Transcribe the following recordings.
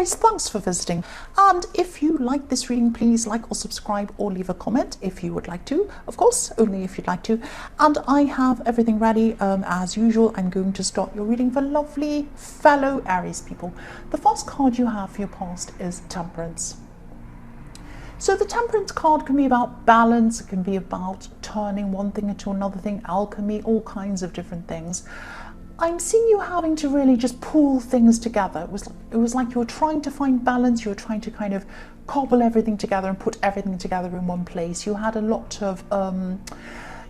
Aries, thanks for visiting. And if you like this reading, please like or subscribe or leave a comment if you would like to. Of course, only if you'd like to. And I have everything ready. As usual, I'm going to start your reading for lovely fellow Aries people. The first card you have for your past is Temperance. So the Temperance card can be about balance, it can be about turning one thing into another thing, alchemy, all kinds of different things. I'm seeing you having to really just pull things together. It was like you were trying to find balance, you were trying to kind of cobble everything together and put everything together in one place. You had a lot of,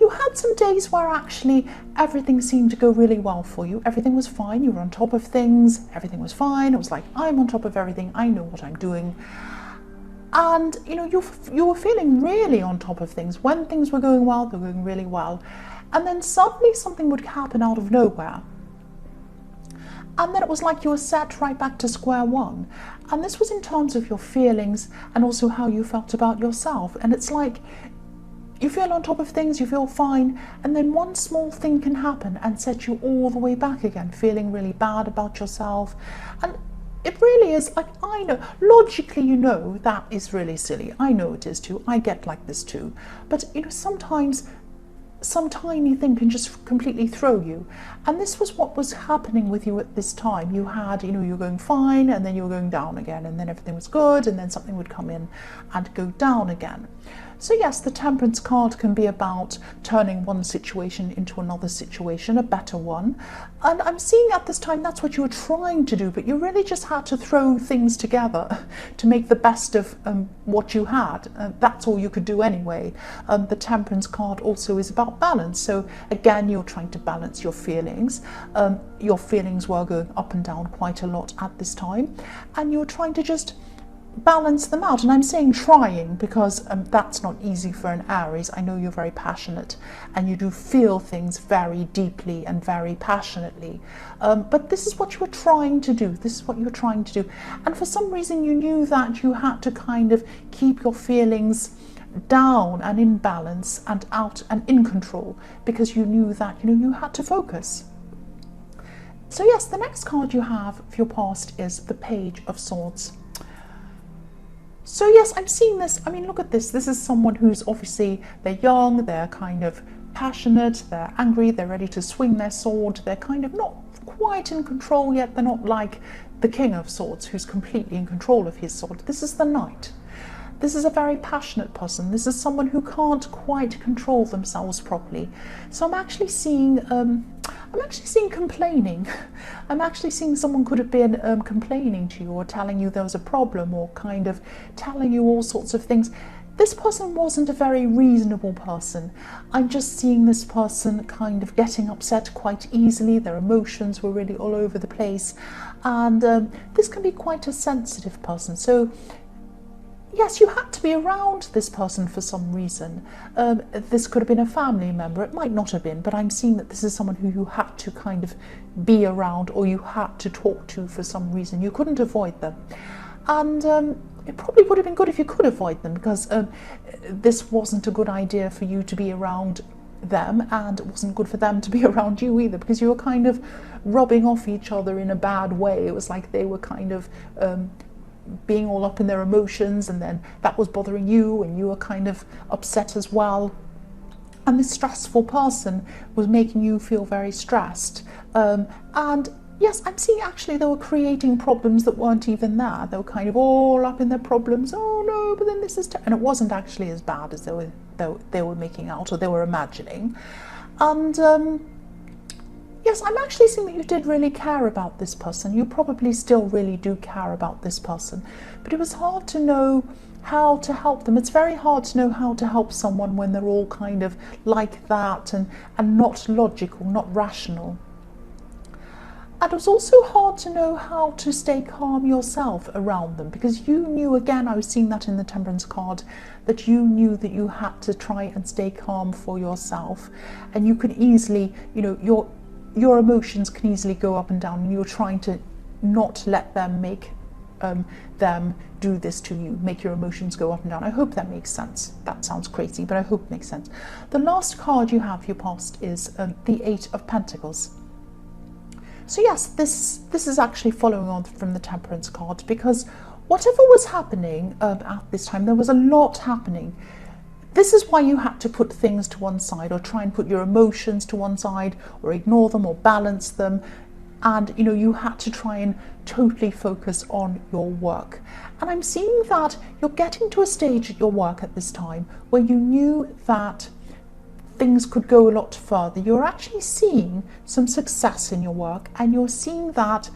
you had some days where actually everything seemed to go really well for you. Everything was fine, you were on top of things, everything was fine. It was like, I'm on top of everything, I know what I'm doing. And you know, you were feeling really on top of things. When things were going well, they were going really well. And then suddenly something would happen out of nowhere. And then it was like you were set right back to square one. And this was in terms of your feelings and also how you felt about yourself. And it's like you feel on top of things, you feel fine, and then one small thing can happen and set you all the way back again, feeling really bad about yourself. And it really is, like, I know, logically you know that is really silly. I know it is too. I get like this too. But you know, sometimes some tiny thing can just completely throw you. And this was what was happening with you at this time. You had, you know, you were going fine and then you were going down again, and then everything was good and then something would come in and go down again. So yes, the Temperance card can be about turning one situation into another situation, a better one. And I'm seeing at this time that's what you were trying to do, but you really just had to throw things together to make the best of what you had. That's all you could do anyway. The Temperance card also is about balance. So again, you're trying to balance your feelings. Your feelings were going up and down quite a lot at this time, and you're trying to just balance them out. And I'm saying trying because that's not easy for an Aries. I know you're very passionate and you do feel things very deeply and very passionately, but this is what you were trying to do. This is what you were trying to do, and for some reason you knew that you had to kind of keep your feelings down and in balance and out and in control, because you knew that, you know, you had to focus. So yes, the next card you have for your past is the Page of Swords. So yes, I'm seeing this. I mean, look at this. This is someone who's obviously, they're young, they're kind of passionate, they're angry, they're ready to swing their sword. They're kind of not quite in control yet. They're not like the King of Swords who's completely in control of his sword. This is the Knight. This is a very passionate person. This is someone who can't quite control themselves properly. So I'm actually seeing complaining. I'm actually seeing someone could have been complaining to you or telling you there was a problem or kind of telling you all sorts of things. This person wasn't a very reasonable person. I'm just seeing this person kind of getting upset quite easily. Their emotions were really all over the place. And this can be quite a sensitive person. So yes, you had to be around this person for some reason. This could have been a family member, it might not have been, but I'm seeing that this is someone who you had to kind of be around or you had to talk to for some reason. You couldn't avoid them. And it probably would have been good if you could avoid them, because this wasn't a good idea for you to be around them, and it wasn't good for them to be around you either, because you were kind of rubbing off each other in a bad way. It was like they were kind of being all up in their emotions, and then that was bothering you and you were kind of upset as well. And this stressful person was making you feel very stressed. And yes, I'm seeing actually they were creating problems that weren't even there. They were kind of all up in their problems. Oh no, but then this is and it wasn't actually as bad as they were making out or they were imagining. And yes, I'm actually seeing that you did really care about this person. You probably still really do care about this person, but it was hard to know how to help them. It's very hard to know how to help someone when they're all kind of like that and not logical, not rational. And it was also hard to know how to stay calm yourself around them, because you knew, again, I was seeing that in the Temperance card, that you knew that you had to try and stay calm for yourself, and you could easily, you know, your emotions can easily go up and down, and you're trying to not let them make them do this to you, make your emotions go up and down. I hope that makes sense. That sounds crazy, but I hope it makes sense. The last card you have for your past is the 8 of Pentacles. So yes, this is actually following on from the Temperance card, because whatever was happening at this time, there was a lot happening. This is why you had to put things to one side, or try and put your emotions to one side, or ignore them, or balance them. And you had to try and totally focus on your work. And I'm seeing that you're getting to a stage at your work at this time where you knew that things could go a lot further. You're actually seeing some success in your work, and you're seeing that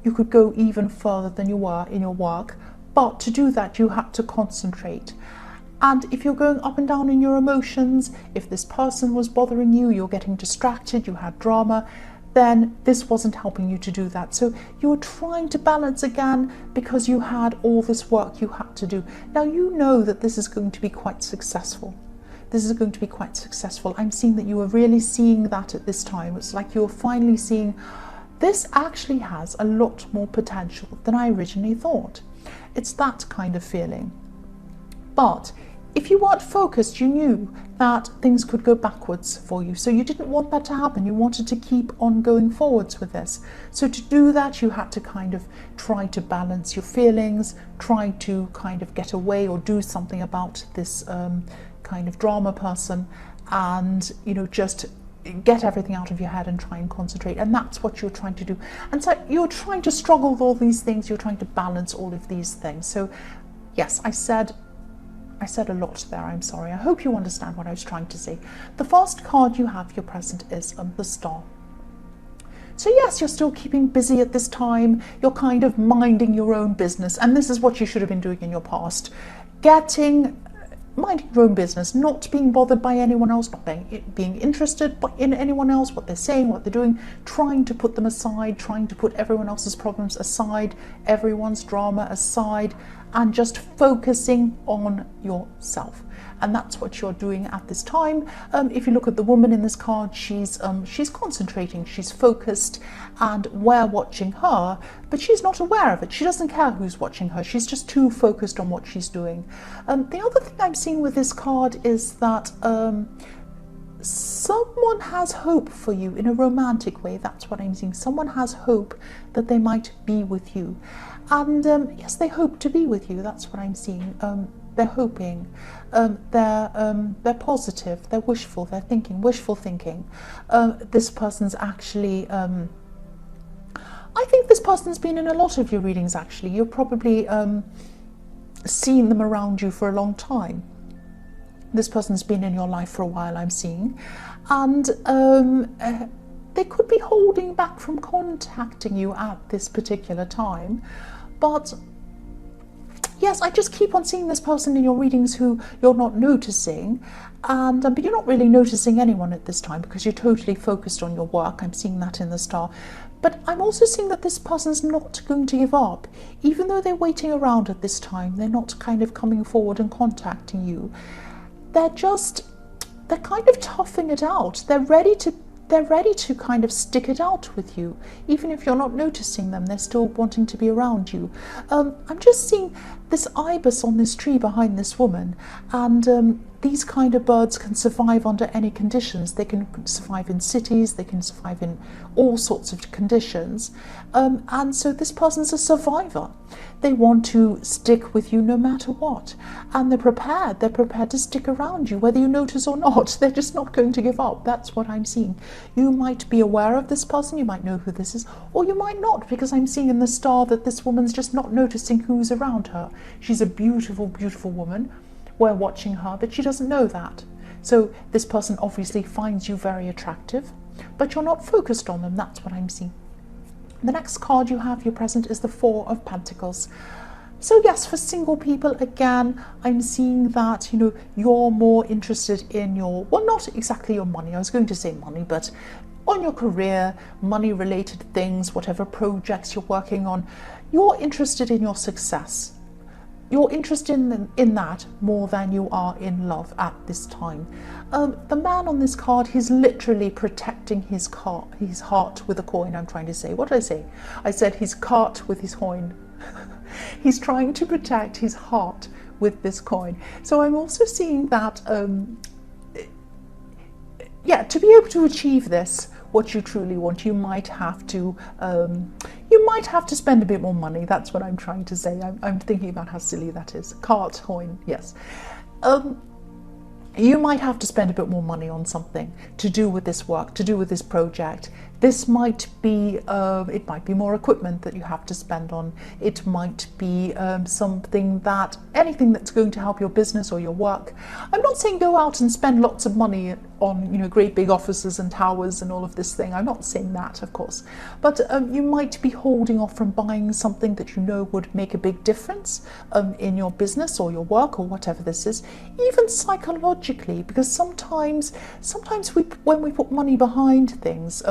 you could go even further than you were in your work. But to do that, you had to concentrate. And if you're going up and down in your emotions, if this person was bothering you, you're getting distracted, you had drama, then this wasn't helping you to do that. So you were trying to balance again because you had all this work you had to do. Now you know that this is going to be quite successful. This is going to be quite successful. I'm seeing that you are really seeing that at this time. It's like you're finally seeing this actually has a lot more potential than I originally thought. It's that kind of feeling. But if you weren't focused, you knew that things could go backwards for you. So you didn't want that to happen. You wanted to keep on going forwards with this. So to do that, you had to kind of try to balance your feelings, try to kind of get away or do something about this kind of drama person, and just get everything out of your head and try and concentrate. And that's what you're trying to do. And so you're trying to struggle with all these things. You're trying to balance all of these things. So yes, I said a lot there, I'm sorry. I hope you understand what I was trying to say. The first card you have, your present, is the Star. So yes, you're still keeping busy at this time. You're kind of minding your own business. And this is what you should have been doing in your past. Minding your own business, not being bothered by anyone else, not being interested in anyone else, what they're saying, what they're doing, trying to put them aside, trying to put everyone else's problems aside, everyone's drama aside, and just focusing on yourself. And that's what you're doing at this time. If you look at the woman in this card, she's concentrating, she's focused, and we're watching her, but she's not aware of it. She doesn't care who's watching her. She's just too focused on what she's doing. The other thing I'm seeing with this card is that someone has hope for you in a romantic way. That's what I'm seeing. Someone has hope that they might be with you. And yes, they hope to be with you. That's what I'm seeing. They're hoping, they're positive, they're wishful, they're thinking, wishful thinking. This person's actually, I think this person's been in a lot of your readings actually. You've probably seen them around you for a long time. This person's been in your life for a while, I'm seeing. And they could be holding back from contacting you at this particular time. But yes, I just keep on seeing this person in your readings who you're not noticing, and but you're not really noticing anyone at this time because you're totally focused on your work. I'm seeing that in the Star. But I'm also seeing that this person's not going to give up. Even though they're waiting around at this time, they're not kind of coming forward and contacting you. They're kind of toughing it out. They're ready to kind of stick it out with you. Even if you're not noticing them, they're still wanting to be around you. I'm just seeing this ibis on this tree behind this woman, and these kind of birds can survive under any conditions. They can survive in cities, they can survive in all sorts of conditions, and so this person's a survivor. They want to stick with you no matter what, and they're prepared to stick around you whether you notice or not. They're just not going to give up. That's what I'm seeing. You might be aware of this person, you might know who this is, or you might not, because I'm seeing in the Star that this woman's just not noticing who's around her. She's a beautiful, beautiful woman. We're watching her, but she doesn't know that. So this person obviously finds you very attractive, but you're not focused on them. That's what I'm seeing. The next card you have, your present, is the Four of Pentacles. So yes, for single people, again, I'm seeing that, you're more interested in your, well, not exactly your money. I was going to say money, but on your career, money-related things, whatever projects you're working on, you're interested in your success. You're interested in that more than you are in love at this time. The man on this card, he's literally protecting his heart with a coin, I'm trying to say. What did I say? I said his cart with his coin. He's trying to protect his heart with this coin. So I'm also seeing that, to be able to achieve this what you truly want, you might have to spend a bit more money. That's what I'm trying to say. I'm thinking about how silly that is. Cart, coin, yes. You might have to spend a bit more money on something to do with this work, to do with this project. This might be, it might be more equipment that you have to spend on. It might be anything that's going to help your business or your work. I'm not saying go out and spend lots of money on, you know, great big offices and towers and all of this thing. I'm not saying that, of course. But you might be holding off from buying something that you know would make a big difference in your business or your work or whatever this is, even psychologically, because sometimes when we put money behind things,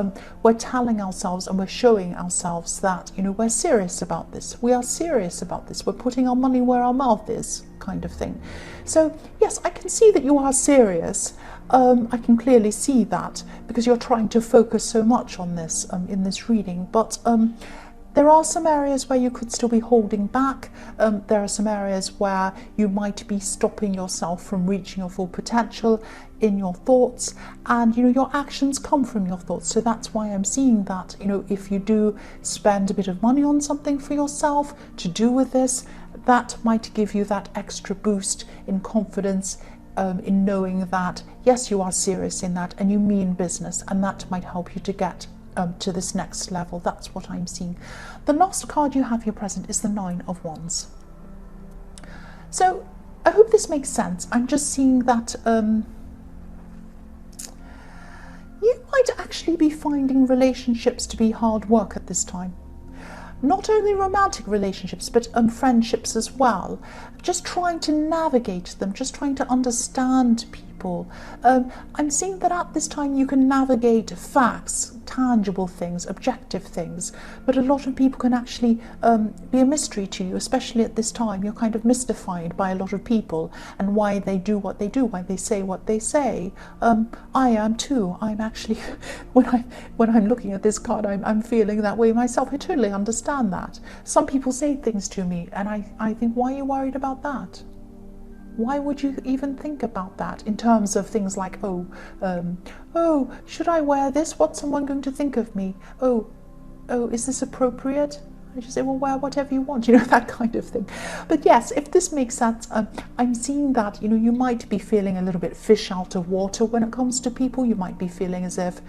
we're telling ourselves and we're showing ourselves that, you know, we're serious about this. We are serious about this. We're putting our money where our mouth is, kind of thing. So yes, I can see that you are serious. I can clearly see that because you're trying to focus so much on this in this reading, but there are some areas where you could still be holding back. There are some areas where you might be stopping yourself from reaching your full potential in your thoughts, and you know, your actions come from your thoughts. So that's why I'm seeing that, you know, if you do spend a bit of money on something for yourself to do with this, that might give you that extra boost in confidence, in knowing that yes, you are serious in that and you mean business, and that might help you to get to this next level. That's what I'm seeing. The last card you have here present is the Nine of Wands. So I hope this makes sense. I'm just seeing that you might actually be finding relationships to be hard work at this time. Not only romantic relationships, but friendships as well. Just trying to navigate them, just trying to understand people. I'm seeing that at this time you can navigate facts, tangible things, objective things, but a lot of people can actually be a mystery to you, especially at this time. You're kind of mystified by a lot of people and why they do what they do, why they say what they say. I am too. I'm actually, when I'm looking at this card, I'm feeling that way myself. I totally understand that. Some people say things to me and I think, why are you worried about that? Why would you even think about that in terms of things like, oh, should I wear this? What's someone going to think of me? Oh, is this appropriate? I just say, well, wear whatever you want, you know, that kind of thing. But yes, if this makes sense, I'm seeing that, you know, you might be feeling a little bit fish out of water when it comes to people. You might be feeling as if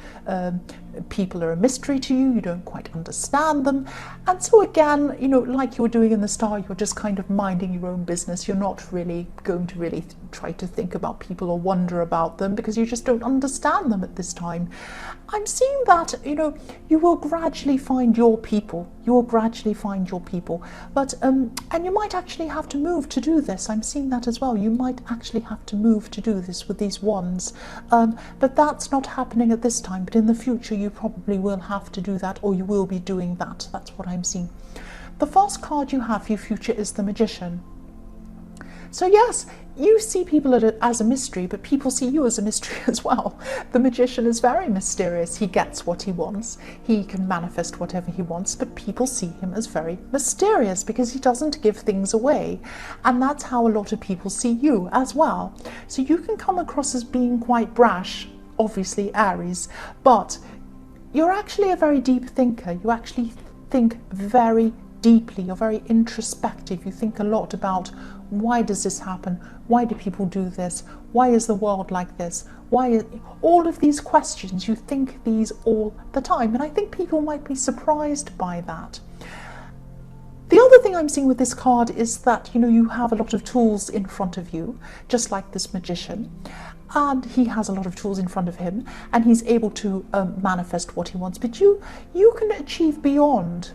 people are a mystery to you. You don't quite understand them. And so again, you know, like you were doing in the Star, you're just kind of minding your own business. You're not really going to really try to think about people or wonder about them because you just don't understand them at this time. I'm seeing that, you know, you will gradually find your people. You will gradually find your people. But, and you might actually have to move to do this. I'm seeing that as well. You might actually have to move to do this with these wands. But that's not happening at this time. But in the future, you probably will have to do that, or you will be doing that. That's what I'm seeing. The first card you have for your future is the Magician. So yes, you see people as a mystery, but people see you as a mystery as well. The Magician is very mysterious. He gets what he wants. He can manifest whatever he wants, but people see him as very mysterious because he doesn't give things away. And that's how a lot of people see you as well. So you can come across as being quite brash, obviously Aries, but you're actually a very deep thinker. You actually think very deeply. You're very introspective. You think a lot about, why does this happen? Why do people do this? Why is the world like this? All of these questions, you think these all the time. And I think people might be surprised by that. The other thing I'm seeing with this card is that, you know, you have a lot of tools in front of you, just like this Magician. And he has a lot of tools in front of him, and he's able to manifest what he wants. But you can achieve beyond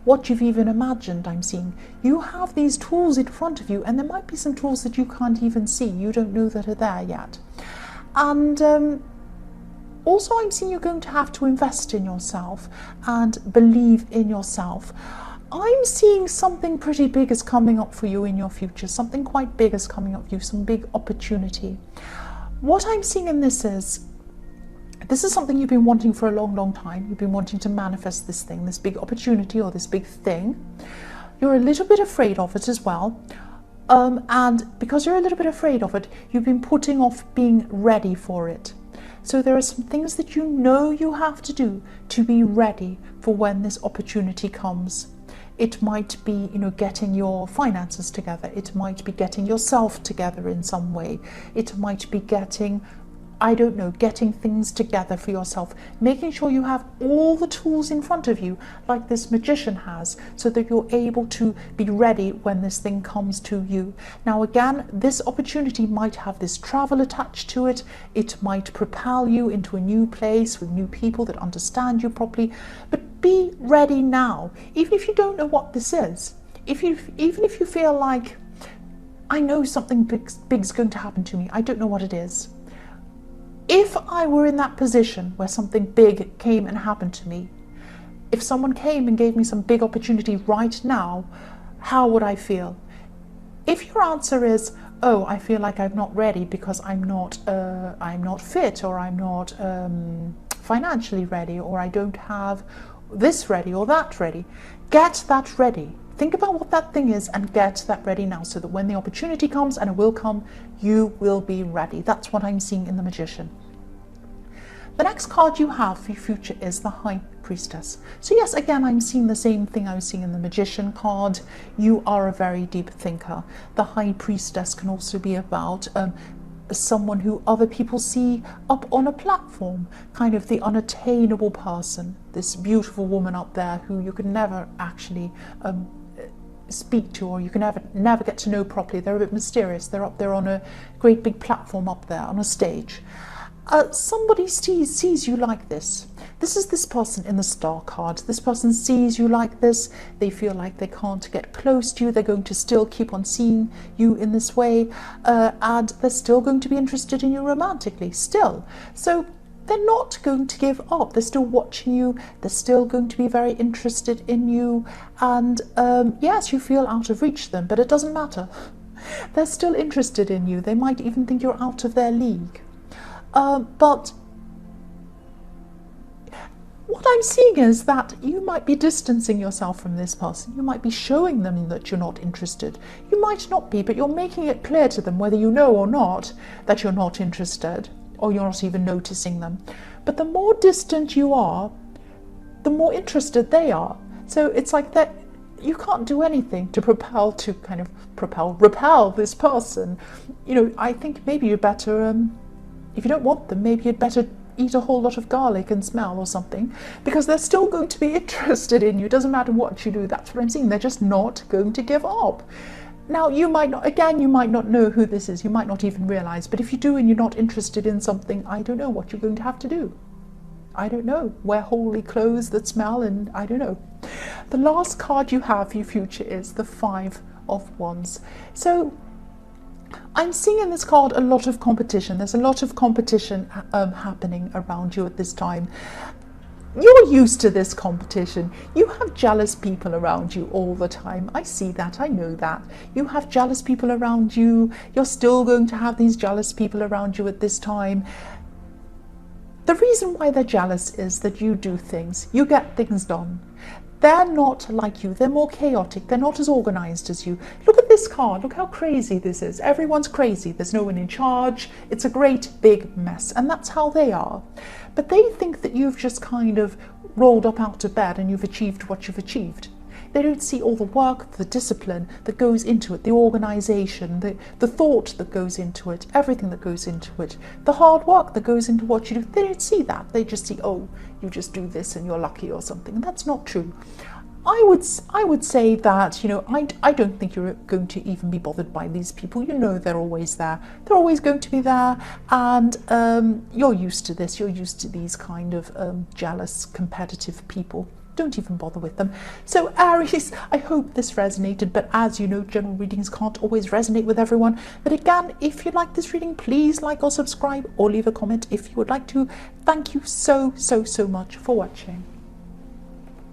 what you've even imagined. I'm seeing you have these tools in front of you, and there might be some tools that you can't even see. You don't know that are there yet. And also I'm seeing you're going to have to invest in yourself and believe in yourself. I'm seeing something pretty big is coming up for you in your future. Something quite big is coming up for you, some big opportunity. What I'm seeing in this is something you've been wanting for a long, long time. You've been wanting to manifest this thing, this big opportunity or this big thing. You're a little bit afraid of it as well. And because you're a little bit afraid of it, you've been putting off being ready for it. So there are some things that you know you have to do to be ready for when this opportunity comes. It might be, getting your finances together. It might be getting yourself together in some way. It might be getting things together for yourself, making sure you have all the tools in front of you, like this magician has, so that you're able to be ready when this thing comes to you. Now, again, this opportunity might have this travel attached to it. It might propel you into a new place with new people that understand you properly. But be ready now, even if you don't know what this is. Even if you feel like, I know something big's going to happen to me, I don't know what it is. If I were in that position where something big came and happened to me, if someone came and gave me some big opportunity right now, how would I feel? If your answer is, oh, I feel like I'm not ready because I'm not fit, or I'm not financially ready, or I don't have this ready or that ready, get that ready. Think about what that thing is and get that ready now, so that when the opportunity comes, and it will come, you will be ready. That's what I'm seeing in the Magician. The next card you have for your future is the High Priestess. So yes, again, I'm seeing the same thing I was seeing in the Magician card. You are a very deep thinker. The High Priestess can also be about someone who other people see up on a platform, kind of the unattainable person, this beautiful woman up there who you could never actually speak to, or you can never get to know properly. They're a bit mysterious. They're up there on a great big platform up there on a stage. Somebody sees you like this. This is this person in the Star card. This person sees you like this. They feel like they can't get close to you. They're going to still keep on seeing you in this way, and they're still going to be interested in you romantically still. So they're not going to give up. They're still watching you. They're still going to be very interested in you. And yes, you feel out of reach to them, but it doesn't matter. They're still interested in you. They might even think you're out of their league. But what I'm seeing is that you might be distancing yourself from this person. You might be showing them that you're not interested. You might not be, but you're making it clear to them, whether you know or not, that you're not interested, or you're not even noticing them. But the more distant you are, the more interested they are. So it's like that you can't do anything to repel this person. I think maybe you better, if you don't want them, maybe you'd better eat a whole lot of garlic and smell or something, because they're still going to be interested in you. It doesn't matter what you do. That's what I'm seeing. They're just not going to give up. Now, you might not know who this is. You might not even realize, but if you do and you're not interested in something, I don't know what you're going to have to do. I don't know. Wear holy clothes that smell, and I don't know. The last card you have for your future is the Five of Wands. So I'm seeing in this card a lot of competition. There's a lot of competition happening around you at this time. You're used to this competition. You have jealous people around you all the time. I see that, I know that. You have jealous people around you. You're still going to have these jealous people around you at this time. The reason why they're jealous is that you do things. You get things done. They're not like you. They're more chaotic. They're not as organized as you. Look at this card. Look how crazy this is. Everyone's crazy. There's no one in charge. It's a great big mess. And that's how they are. But they think that you've just kind of rolled up out of bed and you've achieved what you've achieved. They don't see all the work, the discipline that goes into it, the organization, the thought that goes into it, everything that goes into it, the hard work that goes into what you do. They don't see that. They just see, oh, you just do this and you're lucky or something. And that's not true. I would say that, I don't think you're going to even be bothered by these people. They're always there. They're always going to be there. And you're used to this. You're used to these kind of jealous, competitive people. Don't even bother with them. So Aries, I hope this resonated, but as you know, general readings can't always resonate with everyone. But again, if you like this reading, please like or subscribe or leave a comment if you would like to. Thank you so much for watching.